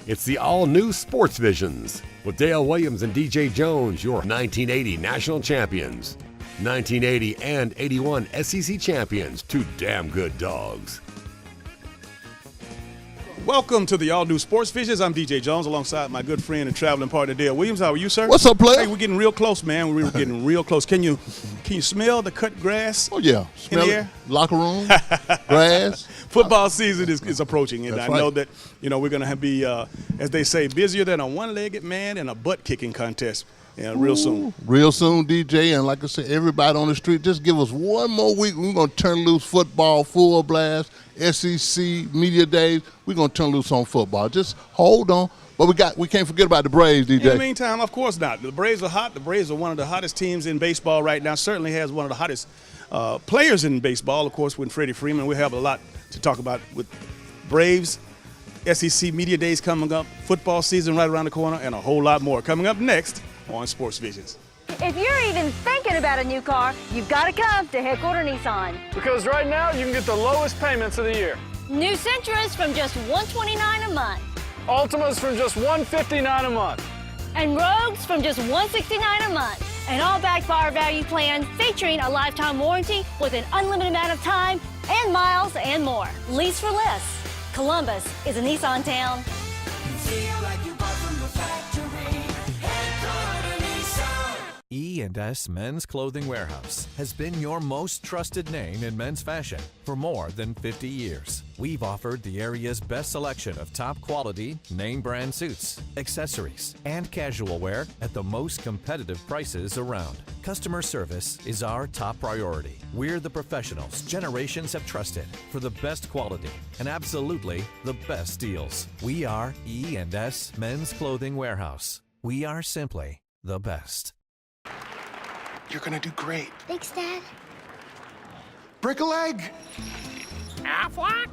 It's the all-new Sports Visions with Dale Williams and DJ Jones, your 1980 national champions. 1980 and 81 SEC champions, two damn good dogs. Welcome to the all-new Sports Visions. I'm DJ Jones alongside my good friend and traveling partner Dale Williams. How are you, sir? What's up, player? Hey, we're getting real close, man. We're getting real close. Can you smell the cut grass? Oh, yeah. Smell in the it. air? Locker room, grass. Football season is approaching, and That's I know right. that we're going to be, as they say, busier than a one-legged man in a butt-kicking contest real soon. Real soon, DJ. And like I said, everybody on the street, just give us one more week. We're going to turn loose football, full blast, SEC, media days. We're going to turn loose on football. Just hold on. But we can't forget about the Braves, DJ. In the meantime, of course not. The Braves are hot. The Braves are one of the hottest teams in baseball right now. Certainly has one of the hottest players in baseball, of course, with Freddie Freeman. We have a lot to talk about with Braves, SEC Media Days coming up, football season right around the corner, and a whole lot more coming up next on Sports Visions. If you're even thinking about a new car, you've got to come to Headquarter Nissan. Because right now you can get the lowest payments of the year. New Sentras from just $129 a month. Altimas from just $159 a month. And Rogues from just $169 a month. And all backed by our value plan featuring a lifetime warranty with an unlimited amount of time and miles and more. Lease for less. Columbus is a Nissan town. Feel like you bought from the factory. Headquarter Nissan. E&S Men's Clothing Warehouse has been your most trusted name in men's fashion for more than 50 years. We've offered the area's best selection of top quality, name brand suits, accessories, and casual wear at the most competitive prices around. Customer service is our top priority. We're the professionals generations have trusted for the best quality and absolutely the best deals. We are E&S Men's Clothing Warehouse. We are simply the best. You're gonna do great. Thanks, Dad. Break a leg. Aflac?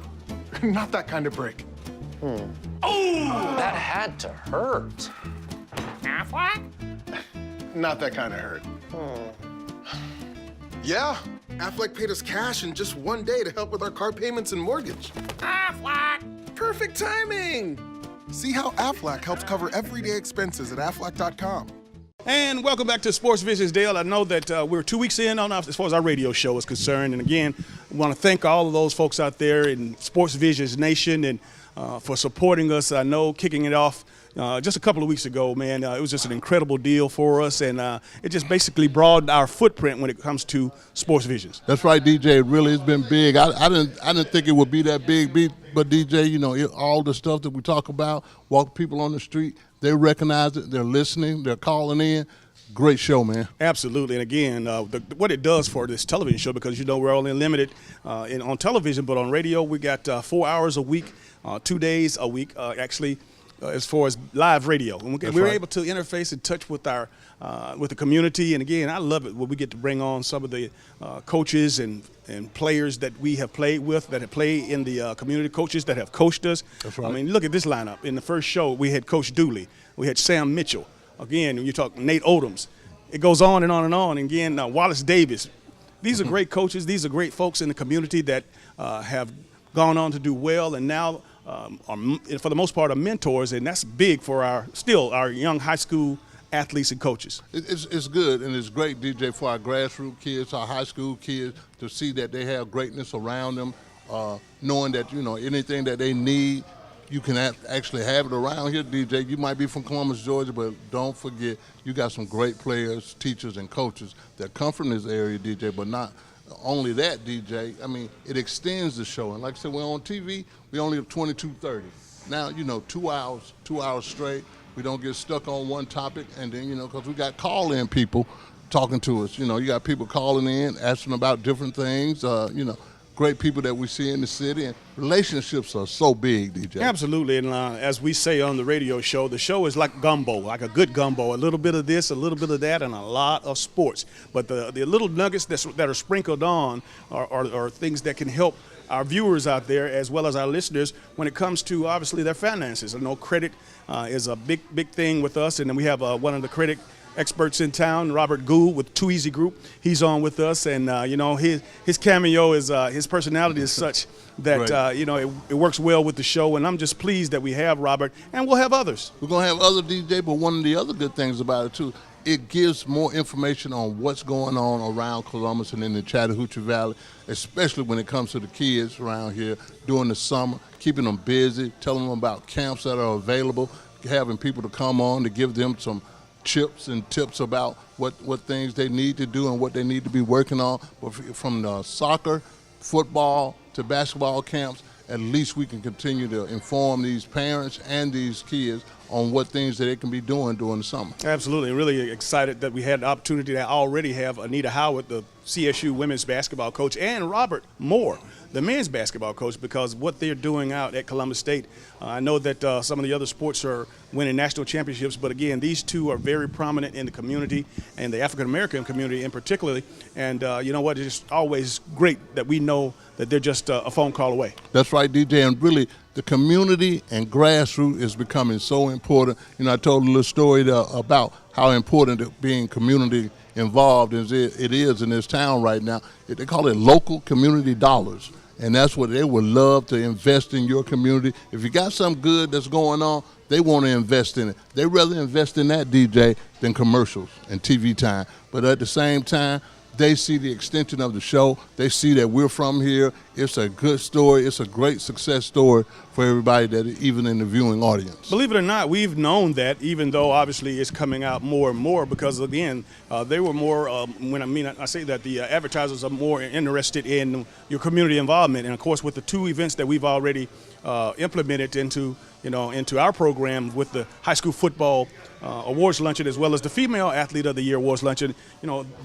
Not that kind of break. Oh! That had to hurt. Aflac? Not that kind of hurt. Yeah, Aflac paid us cash in just one day to help with our car payments and mortgage. Aflac! Perfect timing. See how Aflac helps cover everyday expenses at Aflac.com. And welcome back to Sports Visions, Dale. I know that we're 2 weeks in on as far as our radio show is concerned. And again, we want to thank all of those folks out there in Sports Visions Nation and for supporting us. I know kicking it off just a couple of weeks ago, man, it was just an incredible deal for us. And it just basically broadened our footprint when it comes to Sports Visions. That's right, DJ. It really has been big. I didn't think it would be that big, but DJ, all the stuff that we talk about, walk people on the street, they recognize it, they're listening, they're calling in. Great show, man. Absolutely. And again, what it does for this television show, because we're only limited on television, but on radio we got 4 hours a week, 2 days a week, actually, as far as live radio. And we're able to interface and touch with our with the community. And again, I love it when we get to bring on some of the coaches and players that we have played with, that have played in the community, coaches that have coached us. That's right. I mean, look at this lineup. In the first show, we had Coach Dooley. We had Sam Mitchell. Again, when you talk Nate Odoms, it goes on and on and on. And again, Wallace Davis. These are great coaches. These are great folks in the community that have gone on to do well and now are, for the most part, are mentors. And that's big for our young high school athletes and coaches. It's good, and it's great, DJ, for our grassroots kids, our high school kids, to see that they have greatness around them, knowing that, anything that they need, you can actually have it around here, DJ. You might be from Columbus, Georgia, but don't forget, you got some great players, teachers, and coaches that come from this area, DJ, but not only that, DJ. I mean, it extends the show. And like I said, we're on TV, we only have 22:30. Now, 2 hours straight. We don't get stuck on one topic, and then, because we got call-in people talking to us. You got people calling in, asking about different things, great people that we see in the city, and relationships are so big, DJ. Absolutely, and as we say on the radio show, the show is like gumbo, like a good gumbo, a little bit of this, a little bit of that, and a lot of sports. But the little nuggets that are sprinkled on are things that can help our viewers out there as well as our listeners when it comes to, obviously, their finances. I know credit is a big thing with us, and then we have one of the credit experts in town, Robert Gould with Too Easy Group. He's on with us, and his cameo is his personality is such that Right. it works well with the show. And I'm just pleased that we have Robert, and we'll have others. We're going to have other DJ, but one of the other good things about it, too, it gives more information on what's going on around Columbus and in the Chattahoochee Valley, especially when it comes to the kids around here during the summer, keeping them busy, telling them about camps that are available, having people to come on to give them some chips and tips about what things they need to do and what they need to be working on. But from the soccer, football to basketball camps, at least we can continue to inform these parents and these kids on what things that they can be doing during the summer. Absolutely. Really excited that we had the opportunity to already have Anita Howard, the CSU women's basketball coach, and Robert Moore, the men's basketball coach, because what they're doing out at Columbus State, I know that some of the other sports are winning national championships, but again, these two are very prominent in the community and the African-American community in particular. And you know what, it's just always great that we know that they're just a phone call away. That's right, DJ, and really the community and grassroots is becoming so important. You know, I told a little story about how important being community involved it is in this town right now. They call it local community dollars, and that's what they would love to invest in your community. If you got something good that's going on, they want to invest in it. They rather invest in that, DJ, than commercials and TV time. But at the same time, they see the extension of the show. They see that we're from here. It's a good story. It's a great success story for everybody, that even in the viewing audience. Believe it or not, we've known that, even though obviously it's coming out more and more, because again, they were more, I say that the advertisers are more interested in your community involvement. And of course, with the two events that we've already implemented into our program with the high school football awards luncheon, as well as the Female Athlete of the Year awards luncheon.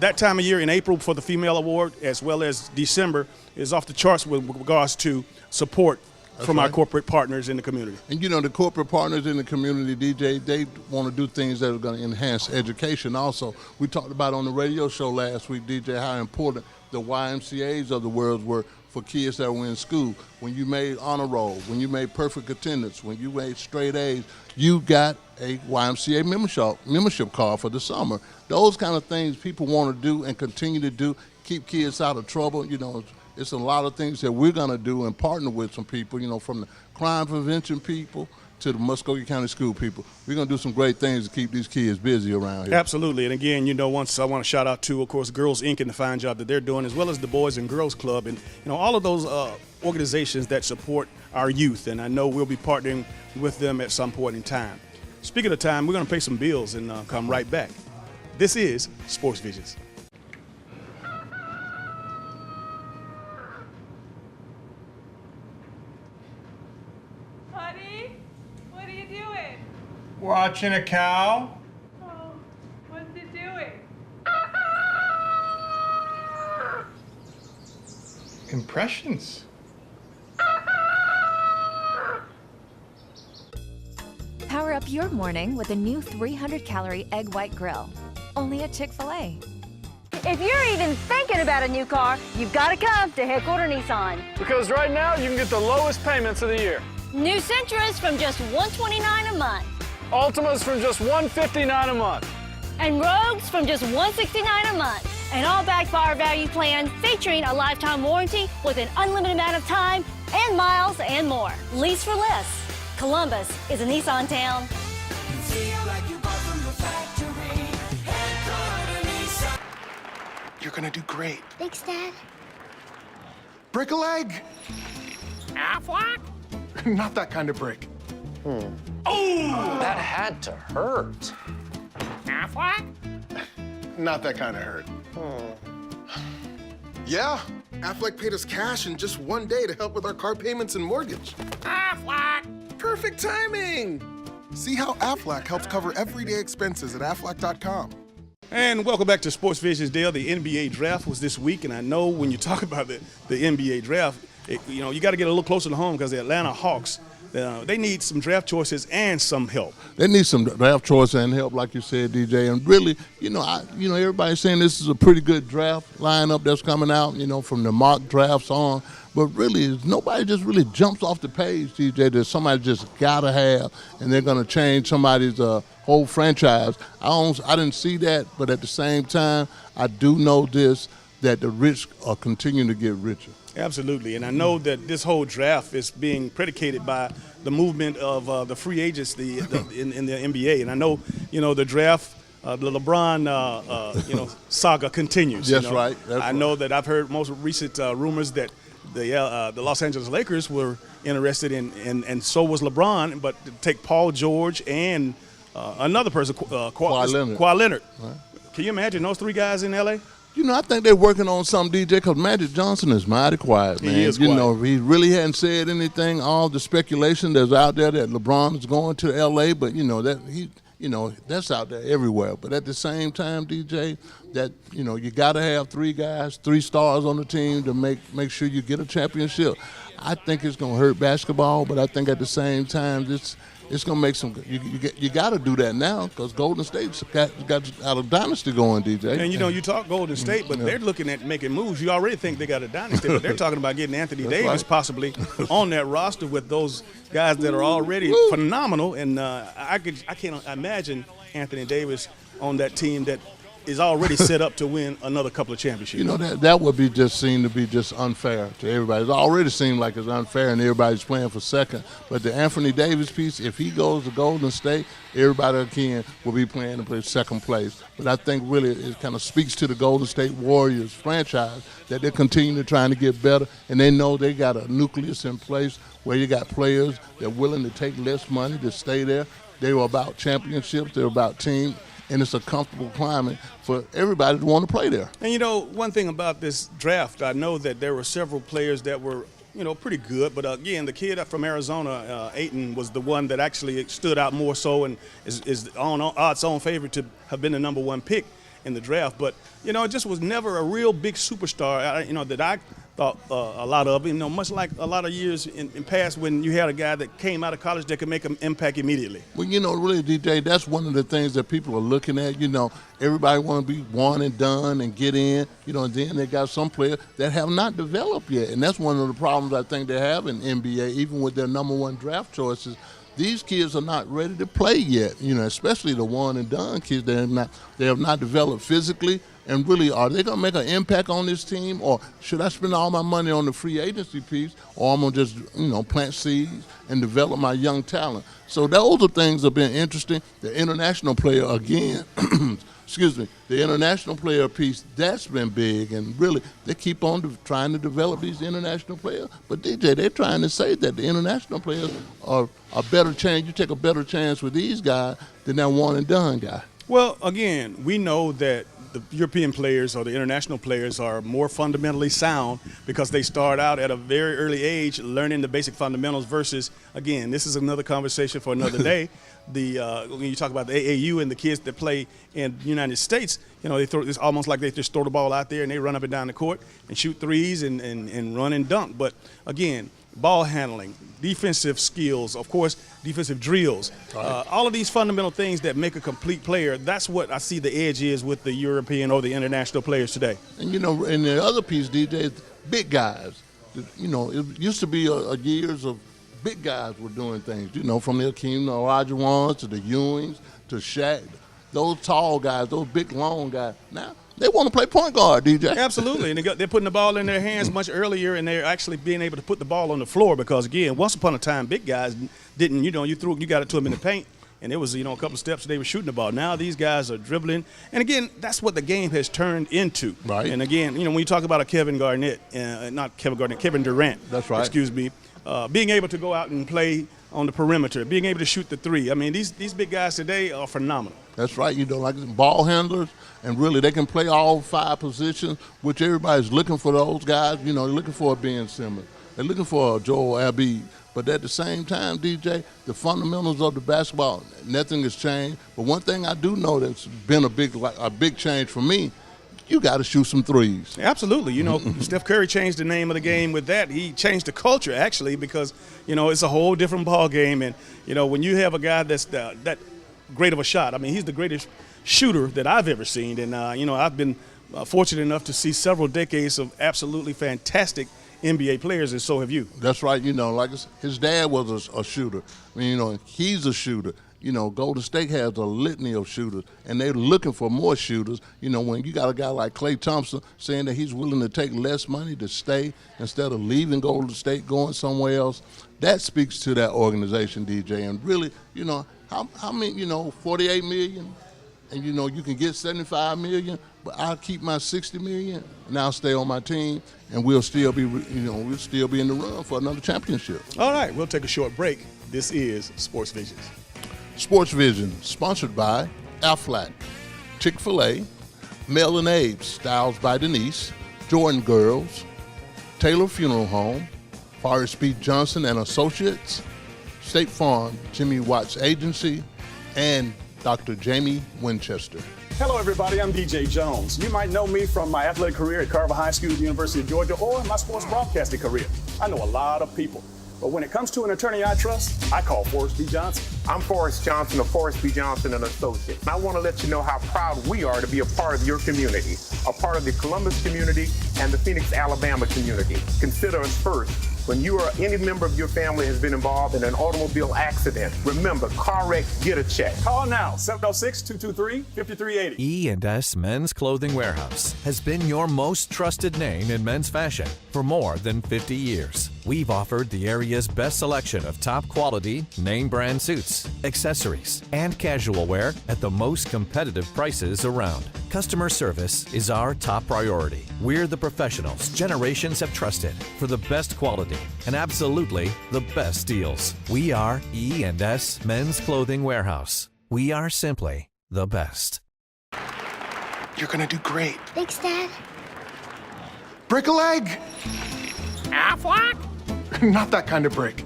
That time of year in April for the female award, as well as December, is off the charts with regards to support from our corporate partners in the community. And the corporate partners in the community, DJ, they want to do things that are going to enhance education also. We talked about on the radio show last week, DJ, how important the YMCAs of the world were for kids that were in school. When you made honor roll, when you made perfect attendance, when you made straight A's, you got a YMCA membership card for the summer. Those kind of things people want to do and continue to do, keep kids out of trouble. It's a lot of things that we're going to do and partner with some people, from the crime prevention people to the Muskogee County school people. We're going to do some great things to keep these kids busy around here. Absolutely. And again, once I want to shout out to, of course, Girls Inc. and the fine job that they're doing, as well as the Boys and Girls Club, and all of those organizations that support our youth. And I know we'll be partnering with them at some point in time. Speaking of time, we're going to pay some bills and come right back. This is Sports Visions. Watching a cow. Oh, what's it doing? Impressions. Power up your morning with a new 300-calorie egg white grill. Only at Chick-fil-A. If you're even thinking about a new car, you've got to come to Headquarter Nissan. Because right now you can get the lowest payments of the year. New Sentras from just $129 a month. Altimas from just $159 a month. And Rogues from just $169 a month. And all backed by our value plan, featuring a lifetime warranty with an unlimited amount of time and miles and more. Lease for less. Columbus is a Nissan town. You're gonna do great. Thanks, Dad. Break a leg. Aflac? Not that kind of break. That had to hurt. Aflac? Not that kind of hurt. Yeah, Aflac paid us cash in just one day to help with our car payments and mortgage. Aflac! Perfect timing. See how Aflac helps cover everyday expenses at Aflac.com. And welcome back to Sports Visions, Dale. The NBA draft was this week, and I know when you talk about the NBA draft, you got to get a little closer to home, because the Atlanta Hawks, they need some draft choices and some help. They need some draft choice and help, like you said, DJ. And really, everybody's saying this is a pretty good draft lineup that's coming out, from the mock drafts on. But really, nobody just really jumps off the page, DJ, that somebody just got to have, and they're going to change somebody's whole franchise. I didn't see that, but at the same time, I do know this, that the rich are continuing to get richer. Absolutely, and I know that this whole draft is being predicated by the movement of the free agents in the NBA, and I know, the draft, the LeBron, saga continues. That's right. I know that I've heard most recent rumors that the Los Angeles Lakers were interested in, and so was LeBron, but to take Paul George and another person, Kawhi Leonard. Right. Can you imagine those three guys in L.A.? I think they're working on something, DJ, because Magic Johnson is mighty quiet, man. He is quiet. He really hadn't said anything. All the speculation that's out there that LeBron is going to L.A., but, that's out there everywhere. But at the same time, DJ, that, you got to have three stars on the team to make sure you get a championship. I think it's going to hurt basketball, but I think at the same time, it's going to make some. You got to do that now because Golden State's got a dynasty going, DJ. And you talk Golden State, but they're looking at making moves. You already think they got a dynasty, but they're talking about getting Anthony Davis possibly on that roster with those guys that are already phenomenal. And I can't imagine Anthony Davis on that team that is already set up to win another couple of championships. That would be just seen to be just unfair to everybody. It already seemed like it's unfair and everybody's playing for second. But the Anthony Davis piece, if he goes to Golden State, everybody again will be playing to play second place. But I think really it kind of speaks to the Golden State Warriors franchise that they're continuing to trying to get better, and they know they got a nucleus in place where you got players that are willing to take less money to stay there. They were about championships. They were about team. And it's a comfortable climate for everybody to want to play there. And, one thing about this draft, I know that there were several players that were, pretty good. But, again, the kid from Arizona, Ayton, was the one that actually stood out more so and is on odds on favorite to have been the number one pick in the draft. But, it just was never a real big superstar, that I thought a lot of, much like a lot of years in past when you had a guy that came out of college that could make an impact immediately. Well, really, DJ, that's one of the things that people are looking at. Everybody want to be one and done and get in, and then they got some players that have not developed yet. And that's one of the problems I think they have in NBA, even with their number one draft choices. These kids are not ready to play yet, especially the one and done kids. They have not developed physically. And really, are they going to make an impact on this team, or should I spend all my money on the free agency piece, or I'm going to just, plant seeds and develop my young talent? So those are things that have been interesting. The international player, again, the international player piece, that's been big. And really, they keep on trying to develop these international players. But, DJ, they're trying to say that the international players are a better chance. You take a better chance with these guys than that one-and-done guy. Well, again, we know that the European players or the international players are more fundamentally sound because they start out at a very early age learning the basic fundamentals versus, again, this is another conversation for another day. When you talk about the AAU and the kids that play in the United States, it's almost like they just throw the ball out there and they run up and down the court and shoot threes and run and dunk. But, again, ball handling, defensive skills, of course, defensive drills, all of these fundamental things that make a complete player, that's what I see the edge is with the European or the international players today. And, in the other piece, DJ, big guys. It used to be years of big guys were doing things, from the Akeem Olajuwons to the Ewings to Shaq. Those tall guys, those big, long guys. Now, they want to play point guard, DJ. Absolutely, and they're putting the ball in their hands much earlier, and they're actually being able to put the ball on the floor because, again, once upon a time, big guys didn't, you got it to them in the paint, and it was, a couple of steps they were shooting the ball. Now these guys are dribbling, and again, that's what the game has turned into. Right. And again, when you talk about a Kevin Durant. That's right. Excuse me, being able to go out and play on the perimeter, being able to shoot the three. I mean, these big guys today are phenomenal. That's right. Like ball handlers, and really they can play all 5 positions, which everybody's looking for those guys. They're looking for a Ben Simmons. They're looking for a Joel Embiid. But at the same time, DJ, the fundamentals of the basketball, nothing has changed. But one thing I do know that's been a big change for me, you got to shoot some threes. Absolutely. You know, Steph Curry changed the name of the game with that. He changed the culture, actually, because, you know, it's a whole different ball game. And, you know, when you have a guy that's that great of a shot, I mean, he's the greatest shooter that I've ever seen. And, you know, I've been fortunate enough to see several decades of absolutely fantastic NBA players, and so have you. That's right. You know, like his dad was a shooter. I mean, you know, he's a shooter. You know, Golden State has a litany of shooters, and they're looking for more shooters. You know, when you got a guy like Klay Thompson saying that he's willing to take less money to stay instead of leaving Golden State, going somewhere else, that speaks to that organization, DJ. And really, you know, how many, you know, 48 million, and, you know, you can get 75 million, but I'll keep my 60 million, and I'll stay on my team, and we'll still be, you know, we'll still be in the run for another championship. All right, we'll take a short break. This is Sports Visions. Sports Vision, sponsored by Aflac, Chick-fil-A, Mel and Abe, Styles by Denise, Jordan Girls, Taylor Funeral Home, Forrest B. Johnson and Associates, State Farm, Jimmy Watts Agency, and Dr. Jamie Winchester. Hello, everybody. I'm DJ Jones. You might know me from my athletic career at Carver High School, University of Georgia, or my sports broadcasting career. I know a lot of people. But when it comes to an attorney I trust, I call Forrest B. Johnson. I'm Forrest Johnson of Forrest B. Johnson and Associates. And I want to let you know how proud we are to be a part of your community, a part of the Columbus community and the Phoenix, Alabama community. Consider us first. When you or any member of your family has been involved in an automobile accident, remember, car wreck, get a check. Call now, 706-223-5380. E&S Men's Clothing Warehouse has been your most trusted name in men's fashion for more than 50 years. We've offered the area's best selection of top quality, name brand suits, accessories, and casual wear at the most competitive prices around. Customer service is our top priority. We're the professionals generations have trusted for the best quality and absolutely the best deals. We are E&S Men's Clothing Warehouse. We are simply the best. You're gonna do great. Thanks, Dad. Break a leg. Aflac? Not that kind of break.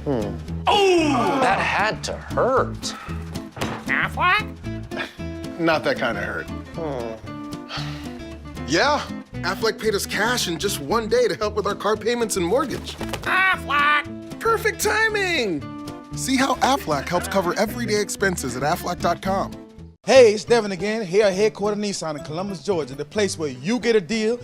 Oh! That had to hurt. Aflac? Not that kind of hurt. Yeah, Aflac paid us cash in just one day to help with our car payments and mortgage. Aflac! Perfect timing! See how Aflac helps cover everyday expenses at Aflac.com. Hey, it's Devin again, here at Headquarter Nissan in Columbus, Georgia, the place where you get a deal,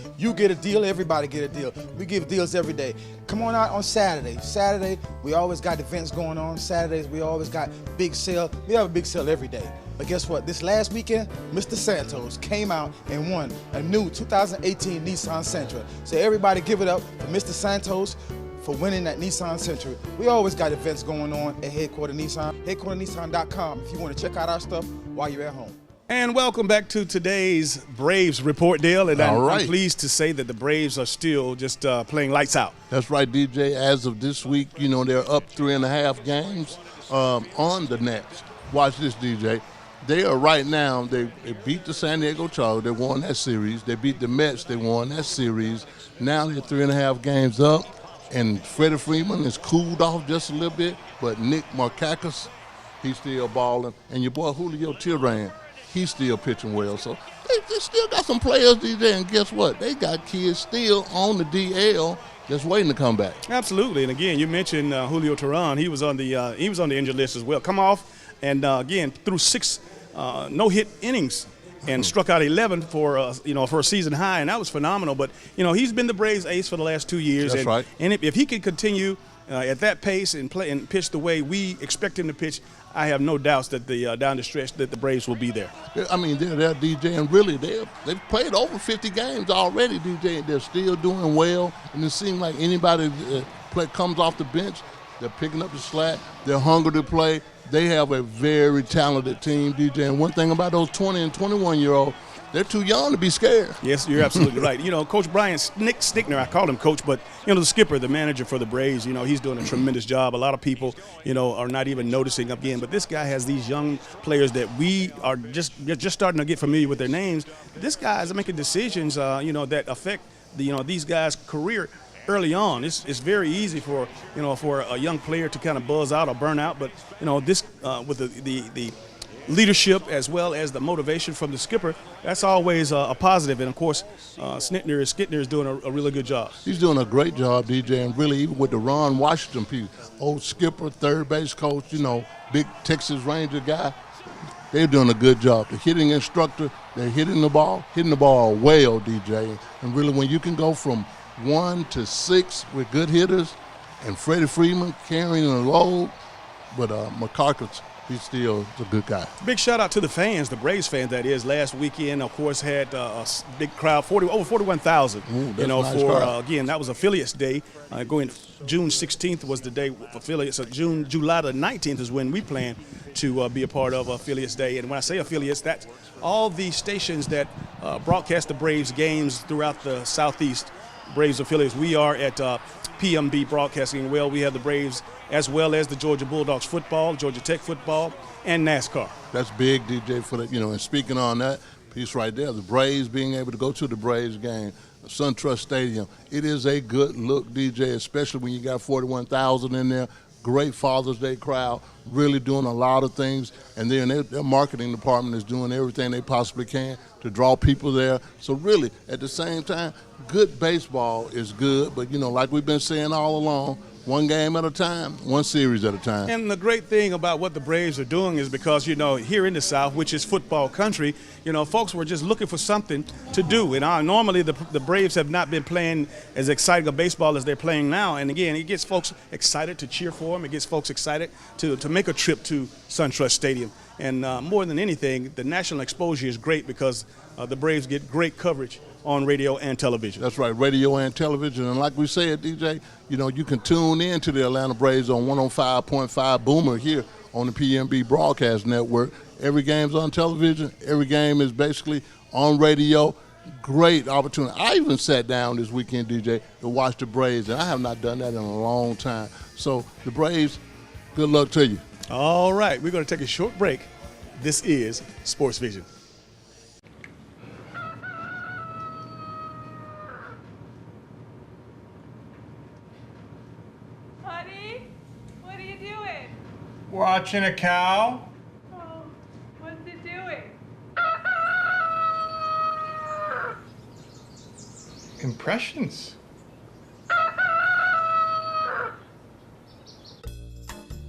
everybody get a deal. We give deals every day. Come on out on Saturday. Saturday, we always got events going on. Saturdays, we always got big sale. We have a big sale every day. But guess what? This last weekend, Mr. Santos came out and won a new 2018 Nissan Sentra. So everybody give it up for Mr. Santos for winning that Nissan Sentra. We always got events going on at Headquarter Nissan, headquarternissan.com if you want to check out our stuff while you're at home. And welcome back to today's Braves report, Dale. And All right. I'm pleased to say that the Braves are still just playing lights out. That's right, DJ. As of this week, you know, they're up 3.5 games on the Nets. Watch this, DJ. They are right now, they beat the San Diego Chargers. They won that series. They beat the Mets. They won that series. Now they're 3.5 games up. And Freddie Freeman has cooled off just a little bit, but Nick Markakis, he's still balling. And your boy Julio Teheran, he's still pitching well. So they still got some players, DJ, and guess what? They got kids still on the DL just waiting to come back. Absolutely. And again, you mentioned Julio Teheran. He was on the injured list as well. Come off and again threw 6 no-hit innings and struck out 11 for a season high, and that was phenomenal. But he's been the Braves' ace for the last 2 years. That's right. And if he can continue at that pace and play and pitch the way we expect him to pitch, I have no doubts that down the stretch that the Braves will be there. I mean, they're DJ, and really they've played over 50 games already, DJ. They're still doing well, and it seems like anybody comes off the bench, they're picking up the slack. They're hungry to play. They have a very talented team, DJ. And one thing about those 20 and 21-year-olds, they're too young to be scared. Yes, you're absolutely right. Coach Brian Stickner, I call him Coach, but, the skipper, the manager for the Braves, he's doing a tremendous job. A lot of people, are not even noticing again. But this guy has these young players that we are just starting to get familiar with their names. This guy is making decisions, that affect, these guys' career early on. It's very easy for a young player to kind of buzz out or burn out, but this with the leadership as well as the motivation from the skipper, that's always a positive. And of course, Skidner is doing a really good job. He's doing a great job, DJ, and really even with the Ron Washington piece, old skipper, third base coach, big Texas Ranger guy, they're doing a good job. The hitting instructor, they're hitting the ball well, DJ. And really when you can go from 1 to 6 with good hitters and Freddie Freeman carrying the load, but McCarthy, he's still a good guy. Big shout out to the fans, the Braves fans that is. Last weekend, of course, had a big crowd, over 41,000. Nice again, that was Affiliates Day. Going June 16th was the day for Affiliates. So July the 19th is when we plan to be a part of Affiliates Day. And when I say affiliates, that's all the stations that broadcast the Braves games throughout the Southeast. Braves affiliates. We are at PMB Broadcasting. Well, we have the Braves as well as the Georgia Bulldogs football, Georgia Tech football, and NASCAR. That's big, DJ, for the, and speaking on that piece right there, the Braves being able to go to the Braves game, SunTrust Stadium, it is a good look, DJ, especially when you got 41,000 in there. Great Father's Day crowd, really doing a lot of things, and then their marketing department is doing everything they possibly can to draw people there. So really, at the same time, good baseball is good, but like we've been saying all along, one game at a time, one series at a time. And the great thing about what the Braves are doing is because, here in the South, which is football country, folks were just looking for something to do. And normally the Braves have not been playing as exciting a baseball as they're playing now. And again, it gets folks excited to cheer for them. It gets folks excited to make a trip to SunTrust Stadium. And more than anything, the national exposure is great because the Braves get great coverage on radio and television. That's right, radio and television. And like we said, DJ, you can tune in to the Atlanta Braves on 105.5 Boomer here on the PMB Broadcast Network. Every game's on television. Every game is basically on radio. Great opportunity. I even sat down this weekend, DJ, to watch the Braves, and I have not done that in a long time. So the Braves, good luck to you. All right, we're going to take a short break. This is Sports Vision. Honey, what are you doing? Watching a cow. Oh, what's it doing? Impressions.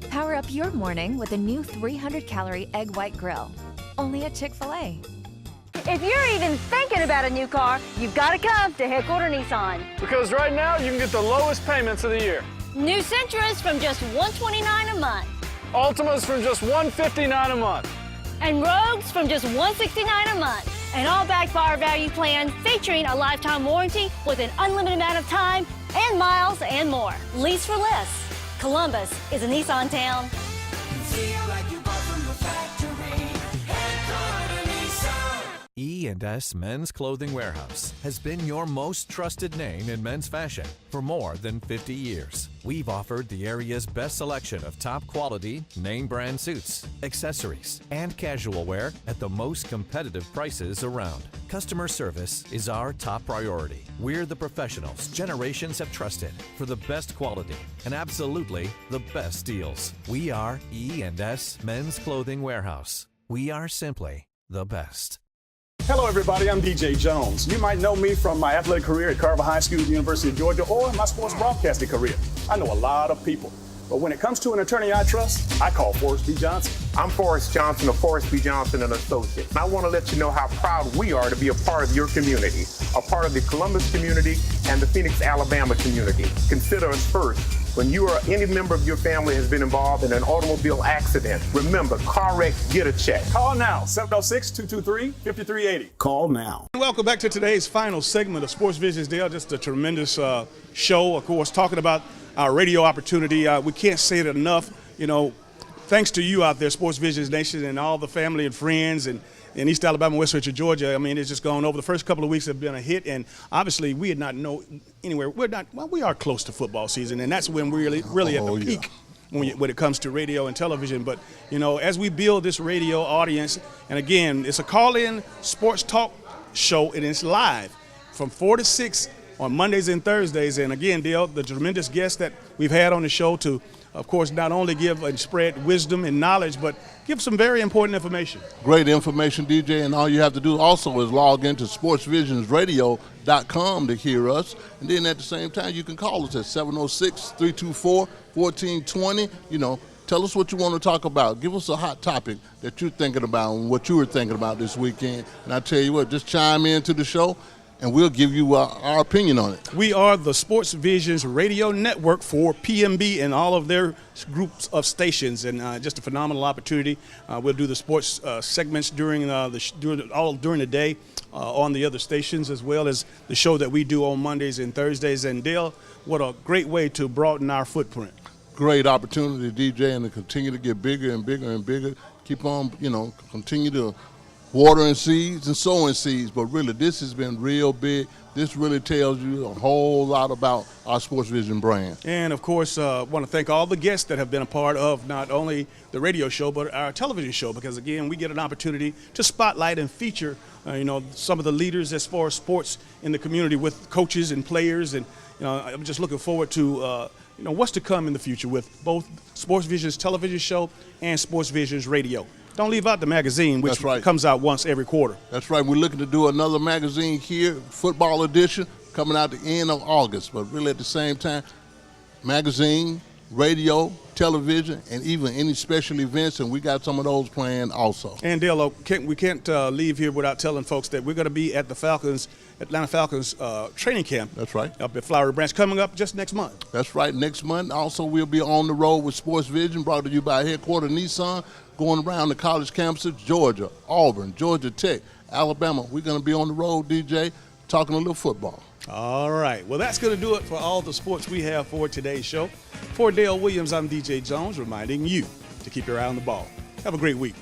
Power up your morning with a new 300-calorie egg white grill. Only at Chick-fil-A. If you're even thinking about a new car, you've got to come to Headquarter Nissan. Because right now you can get the lowest payments of the year. New Sentras from just $129 a month. Altimas from just $159 a month. And Rogues from just $169 a month. And all backed by our value plan featuring a lifetime warranty with an unlimited amount of time and miles and more. Lease for less. Columbus is a Nissan town. Feel like you bought from the factory. Headquarter Nissan. E&S Men's Clothing Warehouse has been your most trusted name in men's fashion for more than 50 years. We've offered the area's best selection of top quality, name brand suits, accessories, and casual wear at the most competitive prices around. Customer service is our top priority. We're the professionals generations have trusted for the best quality and absolutely the best deals. We are E&S Men's Clothing Warehouse. We are simply the best. Hello, everybody. I'm DJ Jones. You might know me from my athletic career at Carver High School, University of Georgia, or my sports broadcasting career. I know a lot of people, but when it comes to an attorney I trust, I call Forrest B. Johnson. I'm Forrest Johnson of Forrest B. Johnson and Associates. And I want to let you know how proud we are to be a part of your community, a part of the Columbus community and the Phoenix, Alabama community. Consider us first. When you or any member of your family has been involved in an automobile accident, remember, car wreck, get a check. Call now, 706-223-5380. Call now. Welcome back to today's final segment of Sports Visions, Dale. Just a tremendous show, of course, talking about our radio opportunity. We can't say it enough. Thanks to you out there, Sports Visions Nation, and all the family and friends and in East Alabama, West Central Georgia. I mean, it's just gone over. The first couple of weeks have been a hit, and obviously we had not known anywhere. We are close to football season, and that's when we're really at the peak when it comes to radio and television. But, as we build this radio audience, and again, it's a call-in sports talk show, and it's live from 4 to 6 on Mondays and Thursdays. And again, Dale, the tremendous guests that we've had on the show to, of course, not only give and spread wisdom and knowledge, but give some very important information. Great information, DJ, and all you have to do also is log into sportsvisionsradio.com to hear us. And then at the same time, you can call us at 706-324-1420. You know, tell us what you want to talk about. Give us a hot topic that you're thinking about and what you were thinking about this weekend. And I tell you what, just chime into the show, and we'll give you our opinion on it. We are the Sports Visions radio network for PMB and all of their groups of stations, and just a phenomenal opportunity. We'll do the sports segments during the day on the other stations, as well as the show that we do on Mondays and Thursdays. And Dale, what a great way to broaden our footprint. Great opportunity, DJ, and to continue to get bigger and bigger and bigger. Keep on, continue to watering seeds and sowing seeds, but really this has been real big. This really tells you a whole lot about our Sports Vision brand. And of course, I want to thank all the guests that have been a part of not only the radio show, but our television show, because again, we get an opportunity to spotlight and feature, some of the leaders as far as sports in the community with coaches and players. And, I'm just looking forward to, what's to come in the future with both Sports Vision's television show and Sports Vision's radio. Don't leave out the magazine, which comes out once every quarter. That's right. We're looking to do another magazine here, football edition, coming out the end of August. But really at the same time, magazine, radio, television, and even any special events, and we got some of those planned also. And Dale, we can't leave here without telling folks that we're going to be at the Atlanta Falcons training camp. That's right. Up at Flowery Branch, coming up just next month. That's right, next month. Also, we'll be on the road with Sports Vision, brought to you by Headquarter Nissan, going around the college campuses, Georgia, Auburn, Georgia Tech, Alabama. We're going to be on the road, DJ, talking a little football. All right. Well, that's going to do it for all the sports we have for today's show. For Dale Williams, I'm DJ Jones, reminding you to keep your eye on the ball. Have a great week.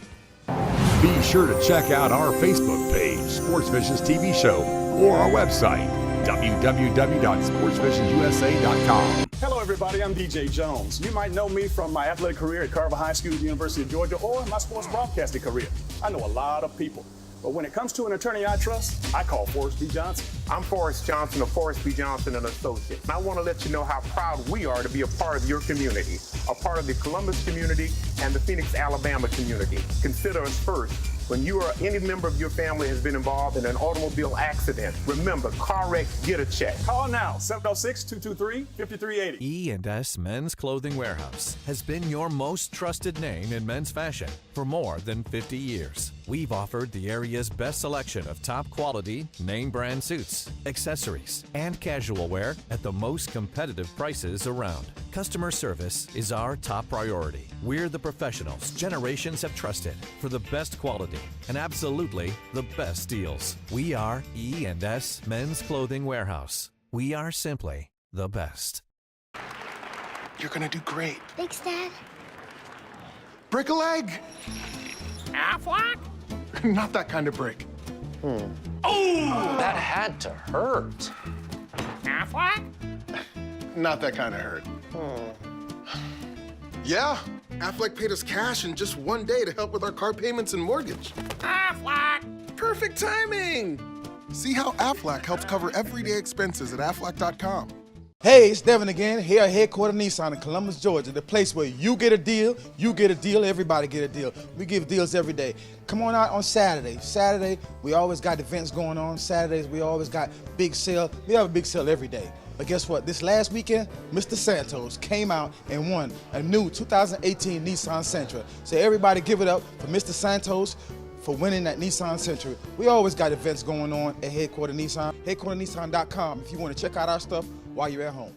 Be sure to check out our Facebook page, Sports Visions TV Show, or our website, www.sportsvisionsusa.com. Hello, everybody. I'm DJ Jones. You might know me from my athletic career at Carver High School, University of Georgia, or my sports broadcasting career. I know a lot of people, but when it comes to an attorney I trust, I call Forrest B. Johnson. I'm Forrest Johnson of Forrest B. Johnson & Associates. And I want to let you know how proud we are to be a part of your community, a part of the Columbus community and the Phoenix, Alabama community. Consider us first. When you or any member of your family has been involved in an automobile accident, remember, car wreck, get a check. Call now, 706-223-5380. E&S Men's Clothing Warehouse has been your most trusted name in men's fashion for more than 50 years. We've offered the area's best selection of top quality, name brand suits, accessories, and casual wear at the most competitive prices around. Customer service is our top priority. We're the professionals generations have trusted for the best quality and absolutely the best deals. We are E&S Men's Clothing Warehouse. We are simply the best. You're gonna do great. Thanks, Dad. Break a leg. Affleck? Not that kind of break. Oh! That had to hurt. Affleck? Not that kind of hurt. Yeah, Affleck paid us cash in just one day to help with our car payments and mortgage. Affleck! Perfect timing! See how Affleck helps cover everyday expenses at Affleck.com. Hey, it's Devin again, here at Headquarter Nissan in Columbus, Georgia, the place where you get a deal, everybody get a deal. We give deals every day. Come on out on Saturday. Saturday, we always got events going on. Saturdays, we always got big sale. We have a big sale every day. But guess what? This last weekend, Mr. Santos came out and won a new 2018 Nissan Sentra. So everybody give it up for Mr. Santos for winning that Nissan Sentra. We always got events going on at Headquarter Nissan, headquarternissan.com if you want to check out our stuff while you're at home.